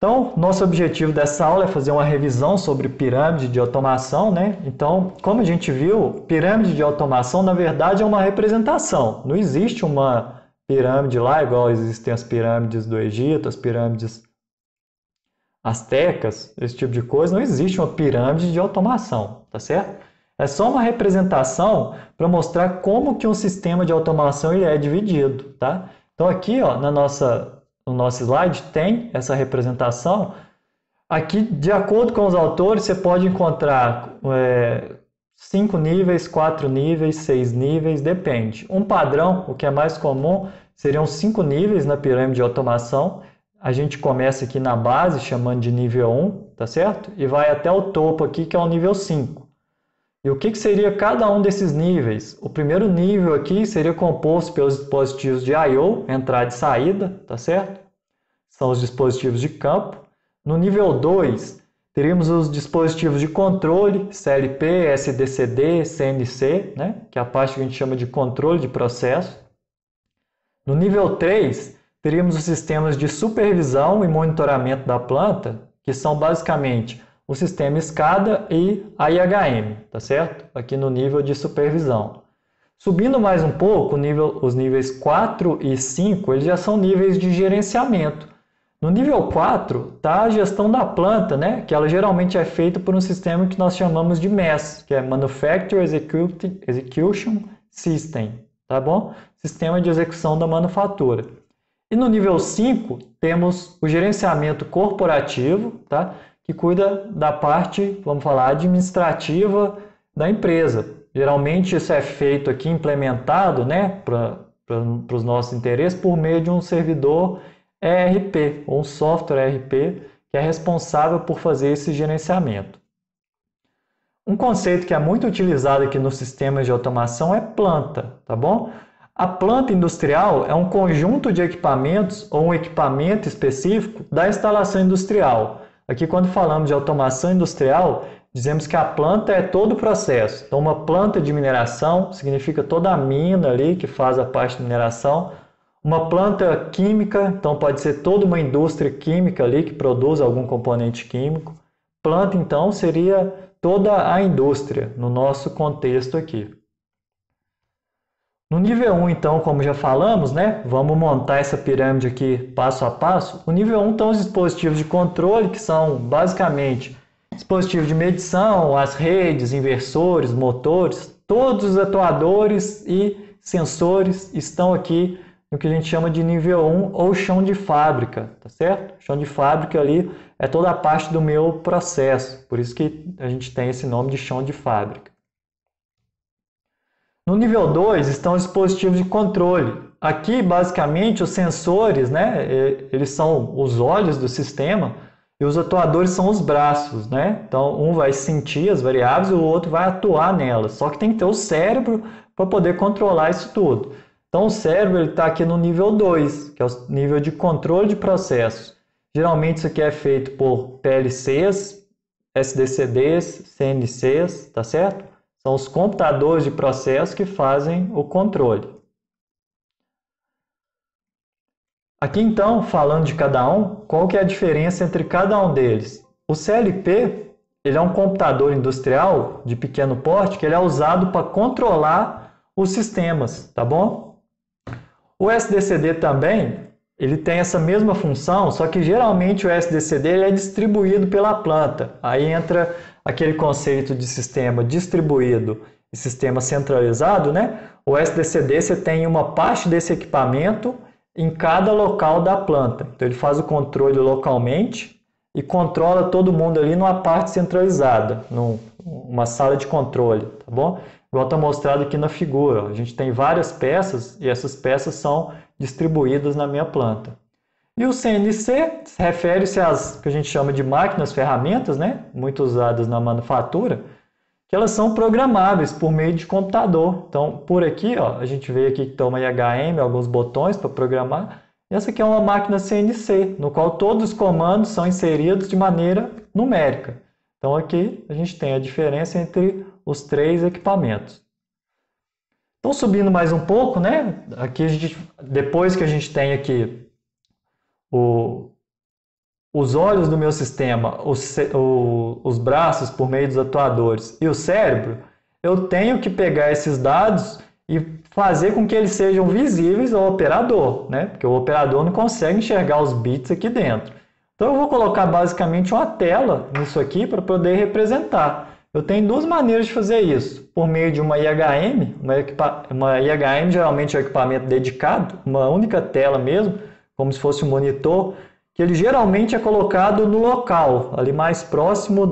Então, nosso objetivo dessa aula é fazer uma revisão sobre pirâmide de automação, né? Então, como a gente viu, pirâmide de automação, na verdade, é uma representação. Não existe uma pirâmide lá, igual existem as pirâmides do Egito, as pirâmides astecas, esse tipo de coisa. Não existe uma pirâmide de automação, tá certo? É só uma representação para mostrar como que um sistema de automação ele é dividido, tá? Então, aqui, ó, no nosso slide tem essa representação. Aqui, de acordo com os autores, você pode encontrar 5 níveis, 4 níveis, 6 níveis, depende. Um padrão, o que é mais comum, seriam 5 níveis na pirâmide de automação. A gente começa aqui na base, chamando de nível 1, tá certo? E vai até o topo aqui, que é o nível 5. E o que seria cada um desses níveis? O primeiro nível aqui seria composto pelos dispositivos de I/O, entrada e saída, tá certo? São os dispositivos de campo. No nível 2, teríamos os dispositivos de controle, CLP, SDCD, CNC, né? Que é a parte que a gente chama de controle de processo. No nível 3, teríamos os sistemas de supervisão e monitoramento da planta, que são basicamente o sistema SCADA e a IHM, tá certo? Aqui no nível de supervisão. Subindo mais um pouco, os níveis 4 e 5, eles já são níveis de gerenciamento. No nível 4 está a gestão da planta, né? Que ela geralmente é feita por um sistema que nós chamamos de MES, que é Manufacturing Execution System, tá bom? Sistema de execução da manufatura. E no nível 5 temos o gerenciamento corporativo, tá? Que cuida da parte, vamos falar, administrativa da empresa. Geralmente isso é feito aqui, implementado, né, para os nossos interesses, por meio de um servidor ERP, ou um software ERP, que é responsável por fazer esse gerenciamento. Um conceito que é muito utilizado aqui nos sistemas de automação é planta, tá bom? A planta industrial é um conjunto de equipamentos ou um equipamento específico da instalação industrial. Aqui, quando falamos de automação industrial, dizemos que a planta é todo o processo. Então, uma planta de mineração significa toda a mina ali que faz a parte de mineração. Uma planta química, então pode ser toda uma indústria química ali que produz algum componente químico. Planta, então, seria toda a indústria, no nosso contexto aqui. No nível 1, então, como já falamos, né, vamos montar essa pirâmide aqui passo a passo. O nível 1 estão os dispositivos de controle, que são basicamente dispositivos de medição, as redes, inversores, motores, todos os atuadores e sensores estão aqui no que a gente chama de nível 1 ou chão de fábrica, tá certo? Chão de fábrica ali é toda a parte do meu processo, por isso que a gente tem esse nome de chão de fábrica. No nível 2 estão os dispositivos de controle. Aqui, basicamente, os sensores, né, eles são os olhos do sistema e os atuadores são os braços, né? Então, um vai sentir as variáveis e o outro vai atuar nelas. Só que tem que ter o cérebro para poder controlar isso tudo. Então, o cérebro está aqui no nível 2, que é o nível de controle de processos. Geralmente, isso aqui é feito por PLCs, SDCDs, CNCs, tá certo? São os computadores de processo que fazem o controle. Aqui então, falando de cada um, qual que é a diferença entre cada um deles? O CLP, ele é um computador industrial de pequeno porte que ele é usado para controlar os sistemas, tá bom? O SDCD também, ele tem essa mesma função, só que geralmente o SDCD ele é distribuído pela planta. Aí entra aquele conceito de sistema distribuído e sistema centralizado, né? O SDCD você tem uma parte desse equipamento em cada local da planta. Então ele faz o controle localmente e controla todo mundo ali numa parte centralizada, numa sala de controle, tá bom? Igual está mostrado aqui na figura. A gente tem várias peças e essas peças são distribuídas na minha planta. E o CNC refere-se às que a gente chama de máquinas ferramentas, né? Muito usadas na manufatura, que elas são programáveis por meio de computador. Então, por aqui, ó, a gente vê aqui que tem uma IHM, alguns botões para programar. E essa aqui é uma máquina CNC, no qual todos os comandos são inseridos de maneira numérica. Então, aqui a gente tem a diferença entre os três equipamentos. Então, subindo mais um pouco, né? Aqui depois que a gente tem aqui os olhos do meu sistema, os braços por meio dos atuadores e o cérebro, eu tenho que pegar esses dados e fazer com que eles sejam visíveis ao operador, né? Porque o operador não consegue enxergar os bits aqui dentro. Então eu vou colocar basicamente uma tela nisso aqui para poder representar. Eu tenho duas maneiras de fazer isso. Por meio de uma IHM, uma IHM geralmente é um equipamento dedicado, uma única tela mesmo, como se fosse um monitor, que ele geralmente é colocado no local, ali mais próximo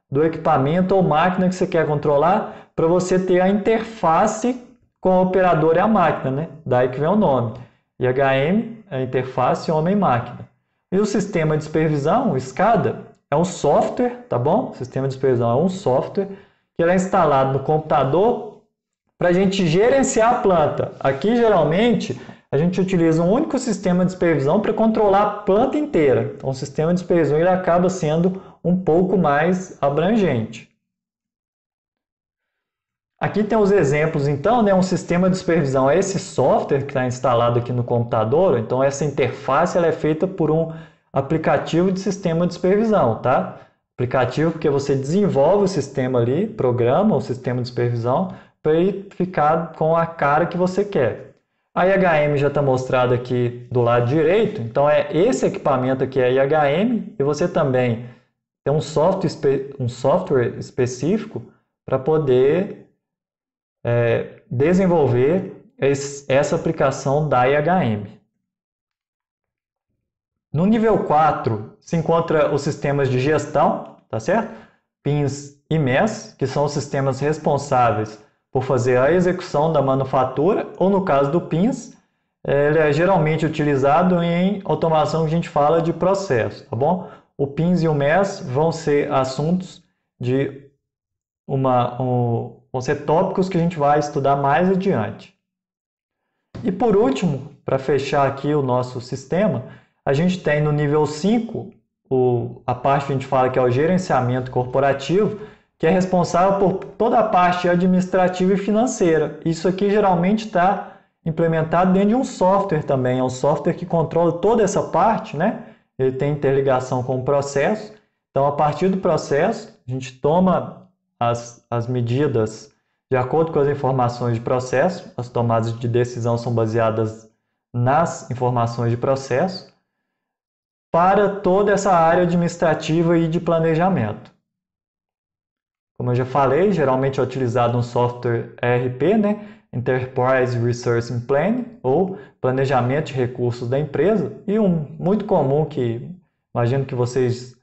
do equipamento ou máquina que você quer controlar, para você ter a interface com o operador e a máquina, né? Daí que vem o nome. IHM é a interface homem-máquina. E o sistema de supervisão, o SCADA, é um software, tá bom? O sistema de supervisão é um software que ele é instalado no computador para a gente gerenciar a planta. Aqui, geralmente, a gente utiliza um único sistema de supervisão para controlar a planta inteira. Então, o sistema de supervisão ele acaba sendo um pouco mais abrangente. Aqui tem os exemplos, então, né? Um sistema de supervisão é esse software que está instalado aqui no computador. Então, essa interface ela é feita por um aplicativo de sistema de supervisão, tá? Aplicativo porque você desenvolve o sistema ali, programa o sistema de supervisão para ele ficar com a cara que você quer. A IHM já está mostrado aqui do lado direito, então é esse equipamento aqui é a IHM e você também tem um software específico para poder desenvolver essa aplicação da IHM. No nível 4 se encontra os sistemas de gestão, tá certo? PINs e MES, que são os sistemas responsáveis por fazer a execução da manufatura, ou no caso do PINs, ele é geralmente utilizado em automação que a gente fala de processo, tá bom? O PINs e o MES vão ser assuntos de vão ser tópicos que a gente vai estudar mais adiante. E por último, para fechar aqui o nosso sistema, a gente tem no nível 5 a parte que a gente fala que é o gerenciamento corporativo, que é responsável por toda a parte administrativa e financeira. Isso aqui geralmente está implementado dentro de um software também, é um software que controla toda essa parte, né? Ele tem interligação com o processo. Então, a partir do processo, a gente toma as medidas de acordo com as informações de processo. As tomadas de decisão são baseadas nas informações de processo para toda essa área administrativa e de planejamento. Como eu já falei, geralmente é utilizado um software ERP, né? Enterprise Resource Planning, ou planejamento de recursos da empresa, e um muito comum que imagino que vocês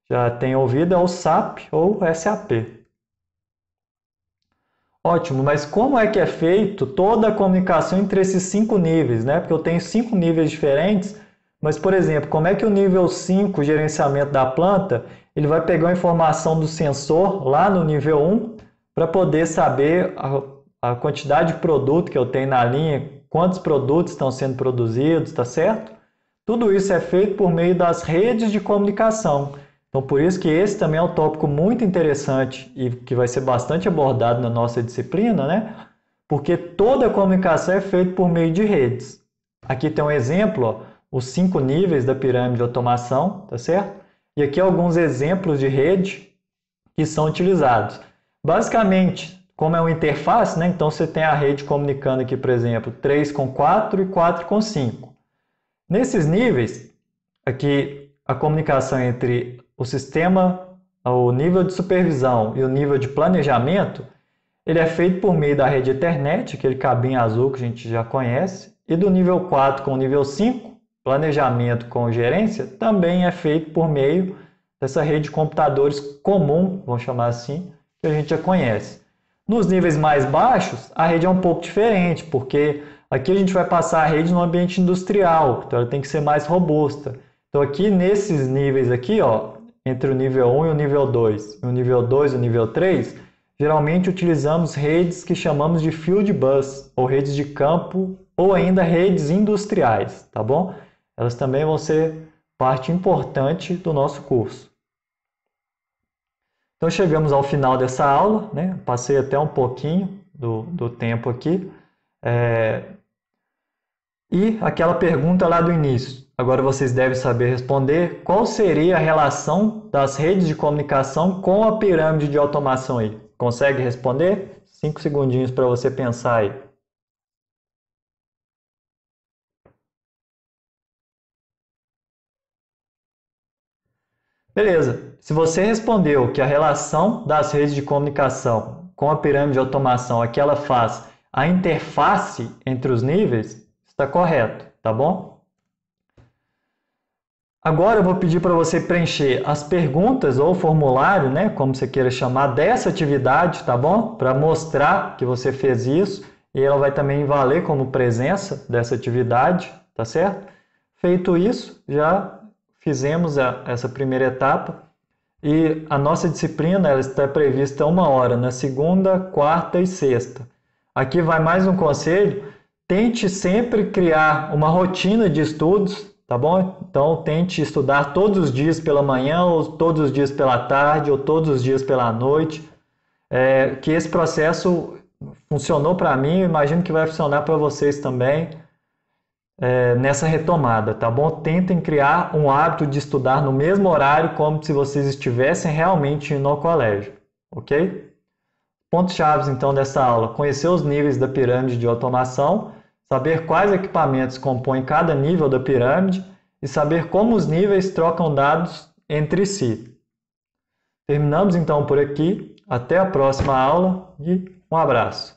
já tenham ouvido é o SAP ou SAP. Ótimo, mas como é que é feito toda a comunicação entre esses 5 níveis, né? Porque eu tenho 5 níveis diferentes, mas, por exemplo, como é que o nível 5, gerenciamento da planta, ele vai pegar a informação do sensor lá no nível 1 para poder saber a quantidade de produto que eu tenho na linha, quantos produtos estão sendo produzidos, tá certo? Tudo isso é feito por meio das redes de comunicação. Então, por isso que esse também é um tópico muito interessante e que vai ser bastante abordado na nossa disciplina, né? Porque toda a comunicação é feita por meio de redes. Aqui tem um exemplo, ó, os 5 níveis da pirâmide de automação, tá certo? E aqui alguns exemplos de rede que são utilizados. Basicamente, como é uma interface, né? Então você tem a rede comunicando aqui, por exemplo, 3 com 4 e 4 com 5. Nesses níveis, aqui a comunicação entre o sistema, o nível de supervisão e o nível de planejamento, ele é feito por meio da rede Ethernet, aquele cabinho azul que a gente já conhece, e do nível 4 com o nível 5, planejamento com gerência, também é feito por meio dessa rede de computadores comum, vamos chamar assim, que a gente já conhece. Nos níveis mais baixos, a rede é um pouco diferente, porque aqui a gente vai passar a rede no ambiente industrial, então ela tem que ser mais robusta. Então aqui nesses níveis aqui, ó, entre o nível 1 e o nível 2, o nível 2 e o nível 3, geralmente utilizamos redes que chamamos de field bus, ou redes de campo, ou ainda redes industriais, tá bom? Elas também vão ser parte importante do nosso curso. Então chegamos ao final dessa aula, né? Passei até um pouquinho do tempo aqui. E aquela pergunta lá do início, agora vocês devem saber responder qual seria a relação das redes de comunicação com a pirâmide de automação aí. Consegue responder? 5 segundinhos para você pensar aí. Beleza. Se você respondeu que a relação das redes de comunicação com a pirâmide de automação é que ela faz a interface entre os níveis, está correto, tá bom? Agora eu vou pedir para você preencher as perguntas ou formulário, né, como você queira chamar, dessa atividade, tá bom? Para mostrar que você fez isso e ela vai também valer como presença dessa atividade, tá certo? Feito isso, já fizemos essa primeira etapa e a nossa disciplina ela está prevista 1 hora na segunda, quarta e sexta. Aqui vai mais um conselho, tente sempre criar uma rotina de estudos, tá bom? Então tente estudar todos os dias pela manhã, ou todos os dias pela tarde, ou todos os dias pela noite. Que esse processo funcionou para mim, imagino que vai funcionar para vocês também. Nessa retomada, tá bom? Tentem criar um hábito de estudar no mesmo horário, como se vocês estivessem realmente indo ao colégio, ok? Pontos-chave, então, dessa aula: conhecer os níveis da pirâmide de automação, saber quais equipamentos compõem cada nível da pirâmide e saber como os níveis trocam dados entre si. Terminamos, então, por aqui. Até a próxima aula e um abraço.